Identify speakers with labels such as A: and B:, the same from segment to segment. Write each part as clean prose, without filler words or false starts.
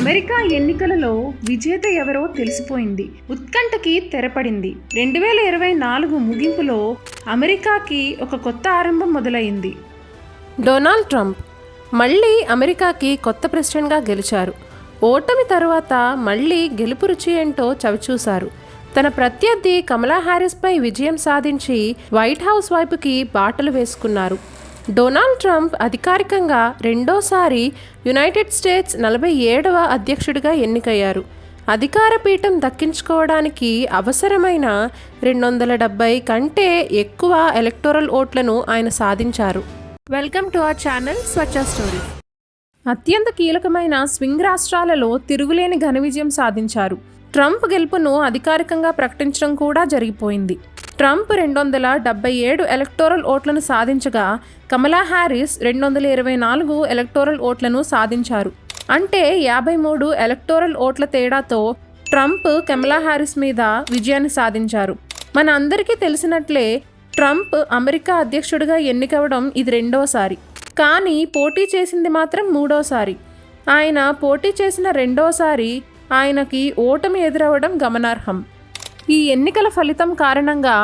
A: America ఎన్నికలలో విజేత ఎవరో తెలిసిపోయింది. ఉత్కంఠకి తెరపడింది. 2024 ముగింపులో అమెరికాకి ఒక కొత్త ఆరంభం మొదలైంది.
B: డొనాల్డ్ ట్రంప్ మళ్ళీ అమెరికాకి కొత్త ప్రెసిడెంట్గా గెలిచారు. ఓటమి తర్వాత మళ్ళీ గెలుపు రుచి ఏంటో చవిచూశారు. తన ప్రత్యర్థి కమలా హ్యారిస్పై విజయం సాధించి వైట్ హౌస్ వైపుకి బాటలు వేసుకున్నారు. డొనాల్డ్ ట్రంప్ అధికారికంగా రెండోసారి యునైటెడ్ స్టేట్స్ 47వ అధ్యక్షుడిగా ఎన్నికయ్యారు. అధికార పీఠం దక్కించుకోవడానికి అవసరమైన 270 కంటే ఎక్కువ ఎలక్టోరల్ ఓట్లను ఆయన సాధించారు. Welcome to our channel Swachh story. అత్యంత కీలకమైన స్వింగ్ రాష్ట్రాలలో తిరుగులేని ఘన విజయం సాధించారు. ట్రంప్ గెలుపును అధికారికంగా ప్రకటించడం కూడా జరిగిపోయింది. ట్రంప్ 277 ఎలక్టోరల్ ఓట్లను సాధించగా కమలా హ్యారిస్ 224 ఎలక్టోరల్ ఓట్లను సాధించారు. అంటే 53 ఎలక్టోరల్ ఓట్ల తేడాతో ట్రంప్ కమలా హ్యారిస్ మీద విజయాన్ని సాధించారు. మన అందరికీ తెలిసినట్లే ట్రంప్ అమెరికా అధ్యక్షుడిగా ఎన్నికవడం ఇది రెండోసారి. కానీ పోటీ చేసింది మాత్రం మూడోసారి. ఆయన పోటీ చేసిన రెండోసారి ఆయనకి ఓటమి ఎదురవ్వడం గమనార్హం. ఈ ఎన్నికల ఫలితం కారణంగా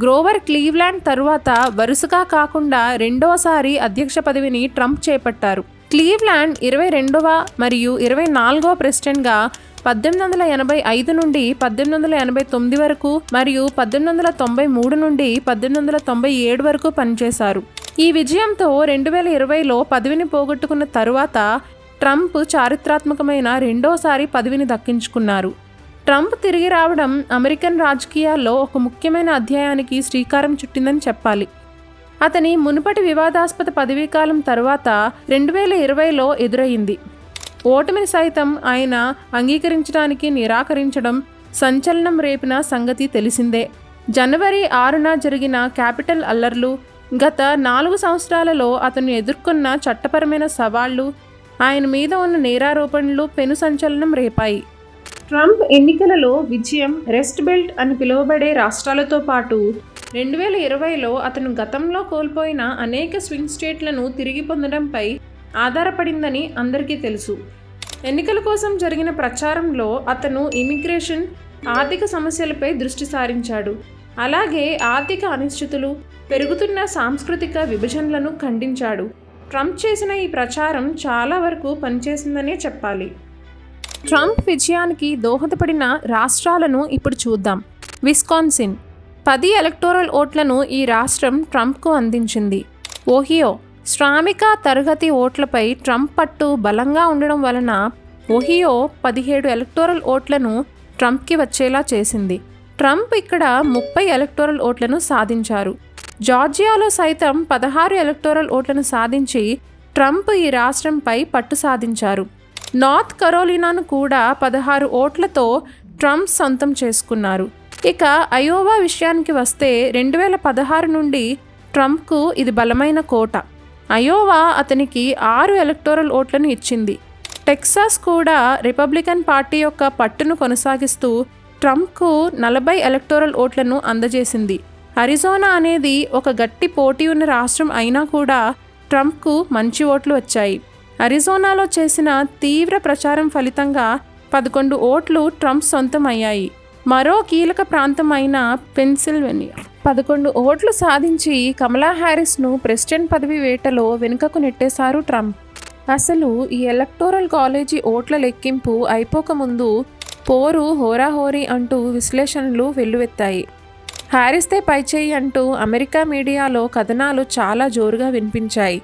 B: గ్రోవర్ క్లీవ్లాండ్ తరువాత వరుసగా కాకుండా రెండోసారి అధ్యక్ష పదవిని ట్రంప్ చేపట్టారు. క్లీవ్లాండ్ 22వ మరియు 24వ ప్రెసిడెంట్గా 1885 నుండి 1889 వరకు మరియు 1893 నుండి 1897 వరకు పనిచేశారు. ఈ విజయంతో 2020లో పదవిని పోగొట్టుకున్న తరువాత ట్రంప్ చారిత్రాత్మకమైన రెండోసారి పదవిని దక్కించుకున్నారు. ట్రంప్ తిరిగి రావడం అమెరికన్ రాజకీయాల్లో ఒక ముఖ్యమైన అధ్యాయానికి శ్రీకారం చుట్టిందని చెప్పాలి. అతని మునుపటి వివాదాస్పద పదవీకాలం తరువాత 2020లో ఎదురయ్యింది. ఓటమిని సైతం ఆయన అంగీకరించడానికి నిరాకరించడం సంచలనం రేపిన సంగతి తెలిసిందే. జనవరి 6న జరిగిన క్యాపిటల్ అల్లర్లు, గత 4 సంవత్సరాలలో అతను ఎదుర్కొన్న చట్టపరమైన సవాళ్లు, ఆయన మీద ఉన్న నేరారోపణలు పెను సంచలనం రేపాయి. ట్రంప్ ఎన్నికలలో విజయం రెస్ట్ బెల్ట్ అని పిలువబడే రాష్ట్రాలతో పాటు 2020లో అతను గతంలో కోల్పోయిన అనేక స్వింగ్ స్టేట్లను తిరిగి పొందడంపై ఆధారపడిందని అందరికీ తెలుసు. ఎన్నికల కోసం జరిగిన ప్రచారంలో అతను ఇమిగ్రేషన్, ఆర్థిక సమస్యలపై దృష్టి సారించాడు. అలాగే ఆర్థిక అనిశ్చితులు, పెరుగుతున్న సాంస్కృతిక విభజనలను ఖండించాడు. ట్రంప్ చేసిన ఈ ప్రచారం చాలా వరకు పనిచేసిందనే చెప్పాలి. ట్రంప్ విజయానికి దోహదపడిన రాష్ట్రాలను ఇప్పుడు చూద్దాం. విస్కాన్సిన్ 10 ఎలక్టోరల్ ఓట్లను ఈ రాష్ట్రం ట్రంప్కు అందించింది. ఓహియో శ్రామిక తరగతి ఓట్లపై ట్రంప్ పట్టు బలంగా ఉండడం వలన ఓహియో 17 ఎలక్టోరల్ ఓట్లను ట్రంప్కి వచ్చేలా చేసింది. ట్రంప్ ఇక్కడ 30 ఎలక్టోరల్ ఓట్లను సాధించారు. జార్జియాలో సైతం 16 ఎలక్టోరల్ ఓట్లను సాధించి ట్రంప్ ఈ రాష్ట్రంపై పట్టు సాధించారు. నార్త్ కరోలినాను కూడా 16 ఓట్లతో ట్రంప్ సొంతం చేసుకున్నారు. ఇక అయోవా విషయానికి వస్తే 2016 నుండి ట్రంప్కు ఇది బలమైన కోట. అయోవా అతనికి 6 ఎలక్టోరల్ ఓట్లను ఇచ్చింది. టెక్సాస్ కూడా రిపబ్లికన్ పార్టీ యొక్క పట్టును కొనసాగిస్తూ ట్రంప్కు 40 ఎలక్టోరల్ ఓట్లను అందజేసింది. అరిజోనా అనేది ఒక గట్టి పోటీ ఉన్న రాష్ట్రం అయినా కూడా ట్రంప్కు మంచి ఓట్లు వచ్చాయి. అరిజోనాలో చేసిన తీవ్ర ప్రచారం ఫలితంగా 11 ఓట్లు ట్రంప్ సొంతం అయ్యాయి. మరో కీలక ప్రాంతం అయిన పెన్సిల్వేనియా 11 ఓట్లు సాధించి కమలా హ్యారిస్ను ప్రెసిడెంట్ పదవి వేటలో వెనుకకు నెట్టేశారు ట్రంప్. అసలు ఈ ఎలక్టోరల్ కాలేజీ ఓట్ల లెక్కింపు అయిపోకముందు పోరు హోరాహోరీ అంటూ విశ్లేషణలు వెల్లువెత్తాయి. హ్యారిస్తే పైచేయి అంటూ అమెరికా మీడియాలో కథనాలు చాలా జోరుగా వినిపించాయి.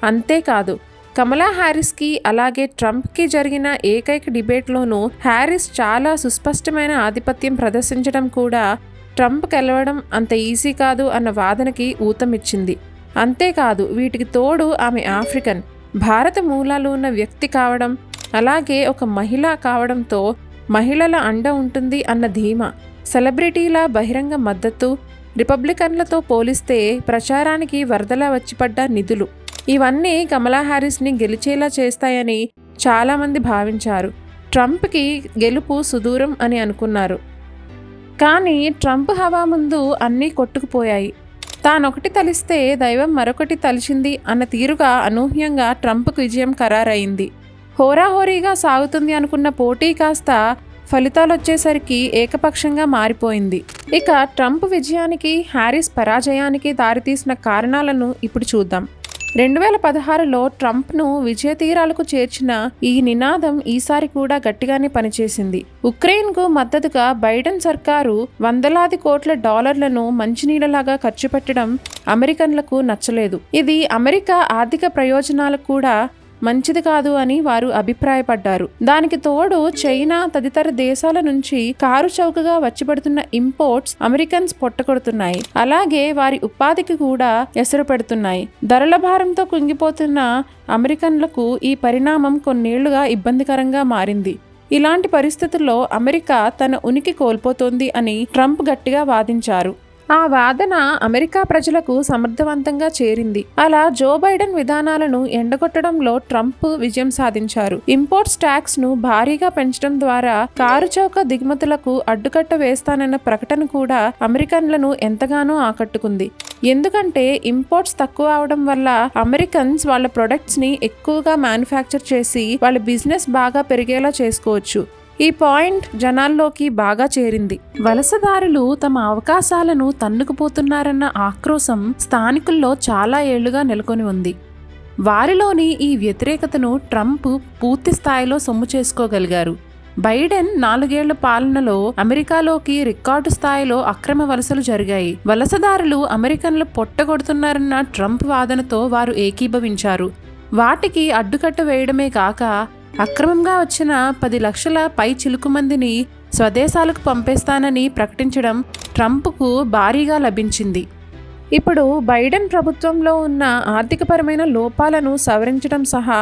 B: అంతేకాదు, కమలా హ్యారిస్కి అలాగే ట్రంప్కి జరిగిన ఏకైక డిబేట్లోనూ హ్యారిస్ చాలా సుస్పష్టమైన ఆధిపత్యం ప్రదర్శించడం కూడా ట్రంప్ గెలవడం అంత ఈజీ కాదు అన్న వాదనకి ఊతమిచ్చింది. అంతేకాదు, వీటికి తోడు ఆమె ఆఫ్రికన్, భారత మూలాలు ఉన్న వ్యక్తి కావడం, అలాగే ఒక మహిళ కావడంతో మహిళల అండ ఉంటుంది అన్న ధీమా, సెలబ్రిటీల బహిరంగ మద్దతు, రిపబ్లికన్లతో పోలిస్తే ప్రచారానికి వరదలా వచ్చిపడ్డ నిధులు, ఇవన్నీ కమలా హ్యారిస్ని గెలిచేలా చేస్తాయని చాలామంది భావించారు. ట్రంప్కి గెలుపు సుదూరం అని అనుకున్నారు. కానీ ట్రంప్ హవా ముందు అన్నీ కొట్టుకుపోయాయి. తానొకటి తలిస్తే దైవం మరొకటి తలిచింది అన్న తీరుగా అనూహ్యంగా ట్రంప్కు విజయం ఖరారైంది.
A: హోరాహోరీగా సాగుతుంది అనుకున్న పోటీ కాస్త ఫలితాలు వచ్చేసరికి ఏకపక్షంగా మారిపోయింది. ఇక ట్రంప్ విజయానికి, హ్యారిస్ పరాజయానికి దారితీసిన కారణాలను ఇప్పుడు చూద్దాం. 2016లో ట్రంప్ను విజయతీరాలకు చేర్చిన ఈ నినాదం ఈసారి కూడా గట్టిగానే పనిచేసింది. ఉక్రెయిన్కు మద్దతుగా బైడెన్ సర్కారు వందలాది కోట్ల డాలర్లను మంచినీళ్ళలాగా ఖర్చు పెట్టడం అమెరికన్లకు నచ్చలేదు. ఇది అమెరికా ఆర్థిక ప్రయోజనాలకు కూడా మంచిది కాదు అని వారు అభిప్రాయపడ్డారు. దానికి తోడు చైనా తదితర దేశాల నుంచి కారు చౌకగా వచ్చిపడుతున్న ఇంపోర్ట్స్ అమెరికన్స్ పొట్టకొడుతున్నాయి. అలాగే వారి ఉపాధికి కూడా ఎసరు పెడుతున్నాయి. ధరల భారంతో కుంగిపోతున్న అమెరికన్లకు ఈ పరిణామం కొన్నేళ్లుగా ఇబ్బందికరంగా మారింది. ఇలాంటి పరిస్థితుల్లో అమెరికా తన ఉనికి కోల్పోతోంది అని ట్రంప్ గట్టిగా వాదించారు. ఆ వాదన అమెరికా ప్రజలకు సమర్థవంతంగా చేరింది. అలా జో బైడెన్ విధానాలను ఎండగొట్టడంలో ట్రంప్ విజయం సాధించారు. ఇంపోర్ట్స్ ట్యాక్స్ ను భారీగా పెంచడం ద్వారా కారు చౌక దిగుమతులకు అడ్డుకట్ట వేస్తానన్న ప్రకటన కూడా అమెరికన్లను ఎంతగానో ఆకట్టుకుంది. ఎందుకంటే ఇంపోర్ట్స్ తక్కువ అవడం వల్ల అమెరికన్స్ వాళ్ళ ప్రొడక్ట్స్ ని ఎక్కువగా మ్యానుఫ్యాక్చర్ చేసి వాళ్ళ బిజినెస్ బాగా పెరిగేలా చేసుకోవచ్చు. ఈ పాయింట్ జనాల్లోకి బాగా చేరింది. వలసదారులు తమ అవకాశాలను తన్నుకుపోతున్నారన్న ఆక్రోశం స్థానికుల్లో చాలా ఏళ్లుగా నెలకొని ఉంది. వారిలోని ఈ వ్యతిరేకతను ట్రంప్ పూర్తి స్థాయిలో సొమ్ము చేసుకోగలిగారు. బైడెన్ 4 ఏళ్ల పాలనలో అమెరికాలోకి రికార్డు స్థాయిలో అక్రమ వలసలు జరిగాయి. వలసదారులు అమెరికన్లు పొట్టగొడుతున్నారన్న ట్రంప్ వాదనతో వారు ఏకీభవించారు. వాటికి అడ్డుకట్ట వేయడమే కాక అక్రమంగా వచ్చిన 10 లక్షల పై చిలుకు మందిని స్వదేశాలకు పంపేస్తానని ప్రకటించడం ట్రంప్కు భారీగా లభించింది. ఇప్పుడు బైడెన్ ప్రభుత్వంలో ఉన్న ఆర్థికపరమైన లోపాలను సవరించడం సహా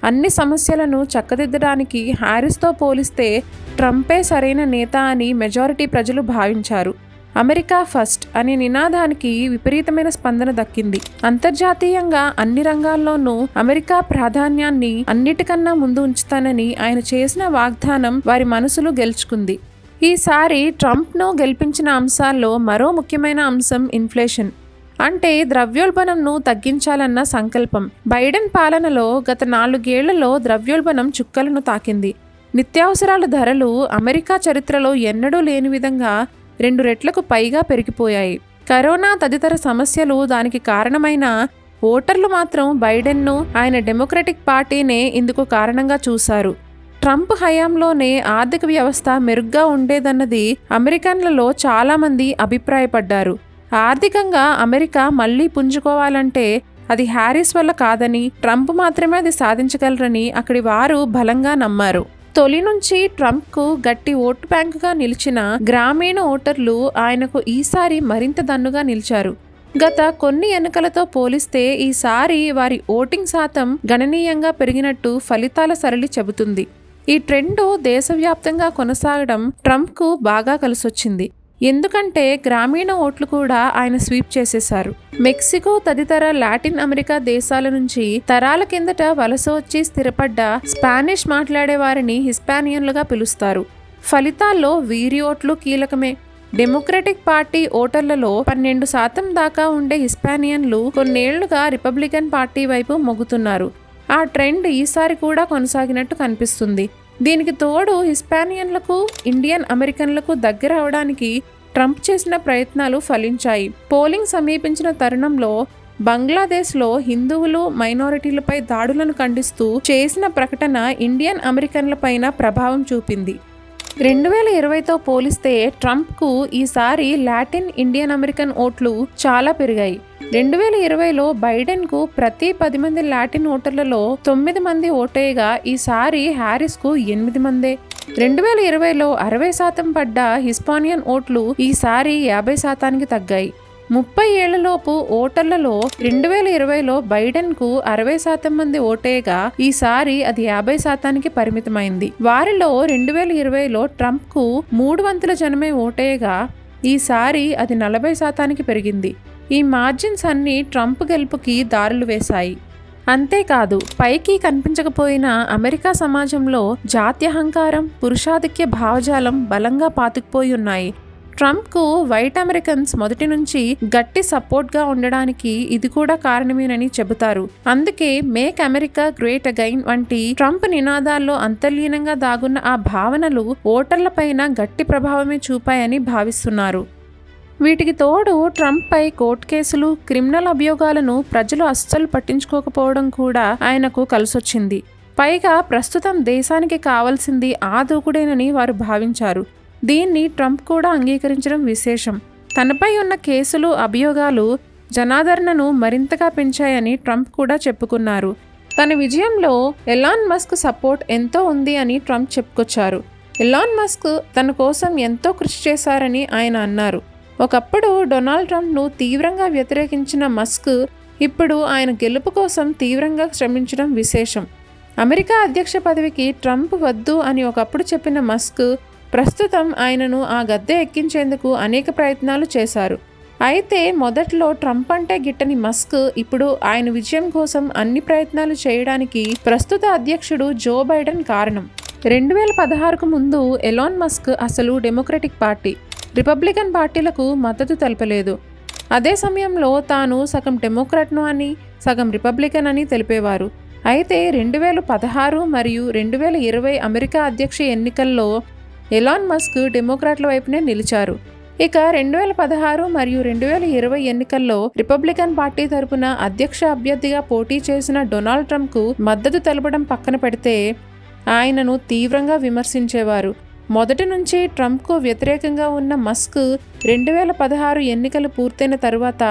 A: అన్ని సమస్యలను చక్కదిద్దడానికి హ్యారిస్తో పోలిస్తే ట్రంపే సరైన నేత అని మెజారిటీ ప్రజలు భావించారు. అమెరికా ఫస్ట్ అనే నినాదానికి విపరీతమైన స్పందన దక్కింది. అంతర్జాతీయంగా అన్ని రంగాల్లోనూ అమెరికా ప్రాధాన్యాన్ని అన్నిటికన్నా ముందు ఉంచుతానని ఆయన చేసిన వాగ్దానం వారి మనసులు గెలుచుకుంది. ఈసారి ట్రంప్ను గెలిపించిన అంశాల్లో మరో ముఖ్యమైన అంశం ఇన్ఫ్లేషన్, అంటే ద్రవ్యోల్బణంను తగ్గించాలన్న సంకల్పం. బైడెన్ పాలనలో గత 4 ఏళ్లలో ద్రవ్యోల్బణం చుక్కలను తాకింది. నిత్యావసరాల ధరలు అమెరికా చరిత్రలో ఎన్నడూ లేని విధంగా 2 రెట్లకు పైగా పెరిగిపోయాయి. కరోనా తదితర సమస్యలు దానికి కారణమైన ఓటర్లు మాత్రం బైడెన్ను, ఆయన డెమోక్రటిక్ పార్టీనే ఇందుకు కారణంగా చూశారు. ట్రంప్ హయాంలోనే ఆర్థిక వ్యవస్థ మెరుగ్గా ఉండేదన్నది అమెరికన్లలో చాలామంది అభిప్రాయపడ్డారు. ఆర్థికంగా అమెరికా మళ్లీ పుంజుకోవాలంటే అది హ్యారిస్ వల్ల కాదని, ట్రంప్ మాత్రమే అది సాధించగలరని అక్కడి వారు బలంగా నమ్మారు. తొలి నుంచి ట్రంప్కు గట్టి ఓటు బ్యాంకుగా నిలిచిన గ్రామీణ ఓటర్లు ఆయనకు ఈసారి మరింత దన్నుగా నిలిచారు. గత కొన్ని ఎన్నికలతో పోలిస్తే ఈసారి వారి ఓటింగ్ శాతం గణనీయంగా పెరిగినట్టు ఫలితాల సరళి చెబుతుంది. ఈ ట్రెండు దేశవ్యాప్తంగా కొనసాగడం ట్రంప్కు బాగా కలిసొచ్చింది. ఎందుకంటే గ్రామీణ ఓట్లు కూడా ఆయన స్వీప్ చేసేశారు. మెక్సికో తదితర లాటిన్ అమెరికా దేశాల నుంచి తరాల కిందట వలస వచ్చి స్థిరపడ్డ స్పానిష్ మాట్లాడే వారిని హిస్పానియన్లుగా పిలుస్తారు. ఫలితాల్లో వీరి ఓట్లు కీలకమే. డెమోక్రటిక్ పార్టీ ఓటర్లలో 12% దాకా ఉండే హిస్పానియన్లు కొన్నేళ్లుగా రిపబ్లికన్ పార్టీ వైపు మొగ్గుతున్నారు. ఆ ట్రెండ్ ఈసారి కూడా కొనసాగినట్టు కనిపిస్తుంది. దీనికి తోడు హిస్పానియన్లకు, ఇండియన్ అమెరికన్లకు దగ్గర అవడానికి ట్రంప్ చేసిన ప్రయత్నాలు ఫలించాయి. పోలింగ్ సమీపించిన తరుణంలో బంగ్లాదేశ్లో హిందువులు, మైనారిటీలపై దాడులను ఖండిస్తూ చేసిన ప్రకటన ఇండియన్ అమెరికన్లపైన ప్రభావం చూపింది. 2020తో పోలిస్తే ట్రంప్కు ఈసారి లాటిన్ ఇండియన్ అమెరికన్ ఓట్లు చాలా పెరిగాయి. 2020లో బైడెన్కు ప్రతి 10 మంది లాటిన్ ఓటర్లలో 9 మంది ఓటేయగా ఈసారి హ్యారిస్కు 8 మందే. 2020లో 60% పడ్డ హిస్పానియన్ ఓట్లు ఈసారి 50%కి తగ్గాయి. 30 ఏళ్లలోపు ఓటర్లలో 2020లో బైడెన్కు 60% మంది ఓటేయగా ఈసారి అది 50%కి పరిమితమైంది. వారిలో 2020లో ట్రంప్కు 3/4 జనమే ఓటేయగా ఈసారి అది 40%కి పెరిగింది. ఈ మార్జిన్స్ అన్నీ ట్రంప్ గెలుపుకి దారులు వేశాయి. అంతేకాదు, పైకి కనిపించకపోయినా అమెరికా సమాజంలో జాత్యహంకారం, పురుషాధిక్య భావజాలం బలంగా పాతుకుపోయి ఉన్నాయి. ట్రంప్కు వైట్ అమెరికన్స్ మొదటి నుంచి గట్టి సపోర్ట్గా ఉండడానికి ఇది కూడా కారణమేనని చెబుతారు. అందుకే మేక్ అమెరికా గ్రేట్ అగైన్ వంటి ట్రంప్ నినాదాల్లో అంతర్లీనంగా దాగున్న ఆ భావనలు ఓటర్లపైన గట్టి ప్రభావమే చూపాయని భావిస్తున్నారు. వీటికి తోడు ట్రంప్పై కోర్టు కేసులు, క్రిమినల్ అభియోగాలను ప్రజలు అస్సలు పట్టించుకోకపోవడం కూడా ఆయనకు కలిసొచ్చింది. పైగా ప్రస్తుతం దేశానికి కావాల్సింది ఆ దూకుడేనని వారు భావించారు. దీన్ని ట్రంప్ కూడా అంగీకరించడం విశేషం. తనపై ఉన్న కేసులు, అభియోగాలు జనాదరణను మరింతగా పెంచాయని ట్రంప్ కూడా చెప్పుకున్నారు. తన విజయంలో ఎలాన్ మస్క్ సపోర్ట్ ఎంతో ఉంది అని ట్రంప్ చెప్పుకొచ్చారు. ఎలాన్ మస్క్ తన కోసం ఎంతో కృషి చేశారని ఆయన అన్నారు. ఒకప్పుడు డొనాల్డ్ ట్రంప్ను తీవ్రంగా వ్యతిరేకించిన మస్క్ ఇప్పుడు ఆయన గెలుపు కోసం తీవ్రంగా శ్రమించడం విశేషం. అమెరికా అధ్యక్ష పదవికి ట్రంప్ వద్దు అని ఒకప్పుడు చెప్పిన మస్క్ ప్రస్తుతం ఆయనను ఆ గద్దె ఎక్కించేందుకు అనేక ప్రయత్నాలు చేశారు. అయితే మొదట్లో ట్రంప్ అంటే గిట్టని మస్క్ ఇప్పుడు ఆయన విజయం కోసం అన్ని ప్రయత్నాలు చేయడానికి ప్రస్తుత అధ్యక్షుడు జో బైడెన్ కారణం. 2016కు ముందు ఎలాన్ మస్క్ అసలు డెమోక్రటిక్ పార్టీ, రిపబ్లికన్ పార్టీలకు మద్దతు తెలపలేదు. అదే సమయంలో తాను సగం డెమోక్రాట్ను అని, సగం రిపబ్లికన్ అని తెలిపేవారు. అయితే 2016 మరియు 2020 అమెరికా అధ్యక్ష ఎన్నికల్లో ఎలాన్ మస్క్ డెమోక్రాట్ల వైపునే నిలిచారు. ఇక 2016 మరియు 2020 ఎన్నికల్లో రిపబ్లికన్ పార్టీ తరపున అధ్యక్ష అభ్యర్థిగా పోటీ చేసిన డొనాల్డ్ ట్రంప్కు మద్దతు తెలపడం పక్కన పెడితే ఆయనను తీవ్రంగా విమర్శించేవారు. మొదటి నుంచి ట్రంప్కు వ్యతిరేకంగా ఉన్న మస్క్ 2016 ఎన్నికలు పూర్తయిన తరువాత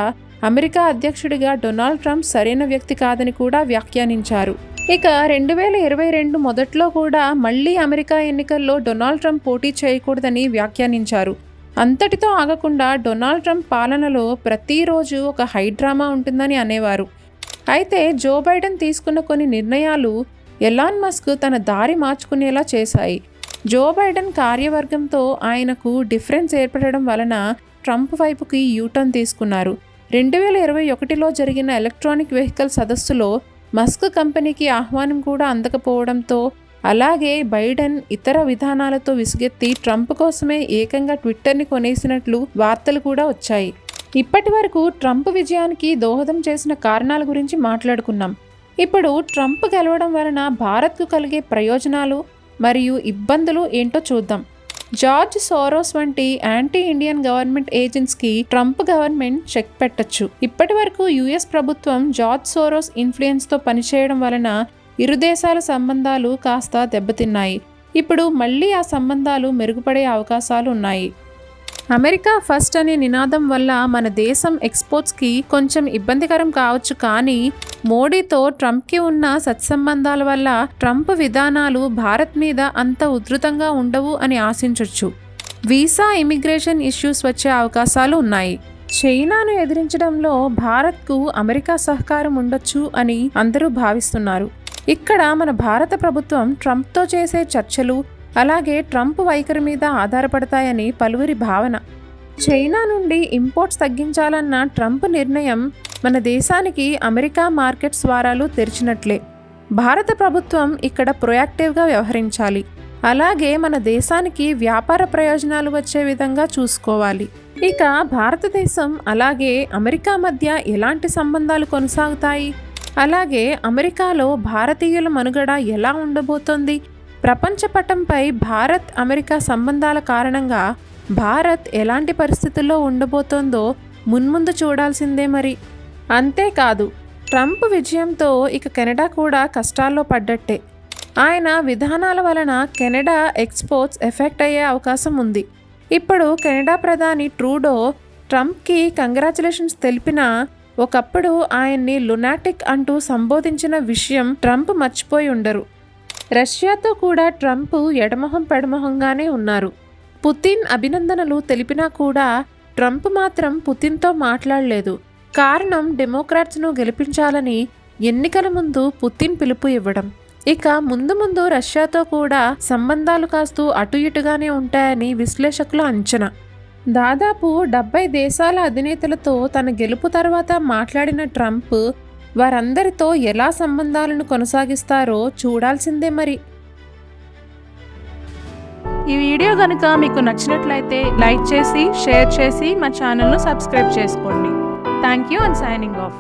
A: అమెరికా అధ్యక్షుడిగా డొనాల్డ్ ట్రంప్ సరైన వ్యక్తి కాదని కూడా వ్యాఖ్యానించారు. ఇక 2022 మొదట్లో కూడా మళ్లీ అమెరికా ఎన్నికల్లో డొనాల్డ్ ట్రంప్ పోటీ చేయకూడదని వ్యాఖ్యానించారు. అంతటితో ఆగకుండా డొనాల్డ్ ట్రంప్ పాలనలో ప్రతిరోజు ఒక హైడ్రామా ఉంటుందని అనేవారు. అయితే జో బైడెన్ తీసుకున్న కొన్ని నిర్ణయాలు ఎలాన్ మస్క్ తన దారి మార్చుకునేలా చేశాయి. జో బైడెన్ కార్యవర్గంతో ఆయనకు డిఫరెన్స్ ఏర్పడడం వలన ట్రంప్ వైపుకి యూటర్న్ తీసుకున్నారు. 2021లో జరిగిన ఎలక్ట్రానిక్ వెహికల్ సదస్సులో మస్క్ కంపెనీకి ఆహ్వానం కూడా అందకపోవడంతో, అలాగే బైడెన్ ఇతర విధానాలతో విసుగెత్తి ట్రంప్ కోసమే ఏకంగా ట్విట్టర్ని కొనేసినట్లు వార్తలు కూడా వచ్చాయి. ఇప్పటి వరకు ట్రంప్ విజయానికి దోహదం చేసిన కారణాల గురించి మాట్లాడుకున్నాం. ఇప్పుడు ట్రంప్ గెలవడం వలన భారత్కు కలిగే ప్రయోజనాలు మరియు ఇబ్బందులు ఏంటో చూద్దాం. జార్జ్ సోరోస్ వంటి యాంటీ ఇండియన్ గవర్నమెంట్ ఏజెంట్స్కి ట్రంప్ గవర్నమెంట్ చెక్ పెట్టచ్చు. ఇప్పటి వరకు యుఎస్ ప్రభుత్వం జార్జ్ సోరోస్ ఇన్ఫ్లుయెన్స్తో పనిచేయడం వలన ఇరు దేశాల సంబంధాలు కాస్త దెబ్బతిన్నాయి. ఇప్పుడు మళ్ళీ ఆ సంబంధాలు మెరుగుపడే అవకాశాలు ఉన్నాయి. అమెరికా ఫస్ట్ అనే నినాదం వల్ల మన దేశం ఎక్స్పోర్ట్స్కి కొంచెం ఇబ్బందికరం కావచ్చు. కానీ మోడీతో ట్రంప్కి ఉన్న సత్సంబంధాల వల్ల ట్రంప్ విధానాలు భారత్ మీద అంత ఉధృతంగా ఉండవు అని ఆశించవచ్చు. వీసా, ఇమిగ్రేషన్ ఇష్యూస్ వచ్చే అవకాశాలు ఉన్నాయి. చైనాను ఎదిరించడంలో భారత్కు అమెరికా సహకారం ఉండొచ్చు అని అందరూ భావిస్తున్నారు. ఇక్కడ మన భారత ప్రభుత్వం ట్రంప్తో చేసే చర్చలు, అలాగే ట్రంప్ వైఖరి మీద ఆధారపడతాయని పలువురి భావన. చైనా నుండి ఇంపోర్ట్స్ తగ్గించాలన్న ట్రంప్ నిర్ణయం మన దేశానికి అమెరికా మార్కెట్ ద్వారాలు తెరిచినట్లే. భారత ప్రభుత్వం ఇక్కడ ప్రొయాక్టివ్గా వ్యవహరించాలి. అలాగే మన దేశానికి వ్యాపార ప్రయోజనాలు వచ్చే విధంగా చూసుకోవాలి. ఇక భారతదేశం అలాగే అమెరికా మధ్య ఎలాంటి సంబంధాలు కొనసాగుతాయి, అలాగే అమెరికాలో భారతీయుల మనుగడ ఎలా ఉండబోతోంది, ప్రపంచ పటంపై భారత్ అమెరికా సంబంధాల కారణంగా భారత్ ఎలాంటి పరిస్థితుల్లో ఉండబోతోందో మున్ముందు చూడాల్సిందే మరి. అంతేకాదు, ట్రంప్ విజయంతో ఇక కెనడా కూడా కష్టాల్లో పడ్డట్టే. ఆయన విధానాల వలన కెనడా ఎక్స్పోర్ట్స్ ఎఫెక్ట్ అయ్యే అవకాశం ఉంది. ఇప్పుడు కెనడా ప్రధాని ట్రూడో ట్రంప్కి కంగ్రాచులేషన్స్ తెలిపినా ఒకప్పుడు ఆయన్ని లునాటిక్ అంటూ సంబోధించిన విషయం ట్రంప్ మర్చిపోయి ఉండరు. రష్యాతో కూడా ట్రంప్ ఎడమొహం పెడమొహంగానే ఉన్నారు. పుతిన్ అభినందనలు తెలిపినా కూడా ట్రంప్ మాత్రం పుతిన్తో మాట్లాడలేదు. కారణం డెమోక్రాట్స్ను గెలిపించాలని ఎన్నికల ముందు పుతిన్ పిలుపు ఇవ్వడం. ఇక ముందు ముందు రష్యాతో కూడా సంబంధాలు కాస్త అటు ఇటుగానే ఉంటాయని విశ్లేషకుల అంచనా. దాదాపు 70 దేశాల అధినేతలతో తన గెలుపు తర్వాత మాట్లాడిన ట్రంప్ వారందరితో ఎలా సంబంధాలను కొనసాగిస్తారో చూడాల్సిందే మరి.
C: ఈ వీడియో కనుక మీకు నచ్చినట్లయితే లైక్ చేసి షేర్ చేసి మా ఛానల్ను సబ్స్క్రైబ్ చేసుకోండి. Thank you and signing off.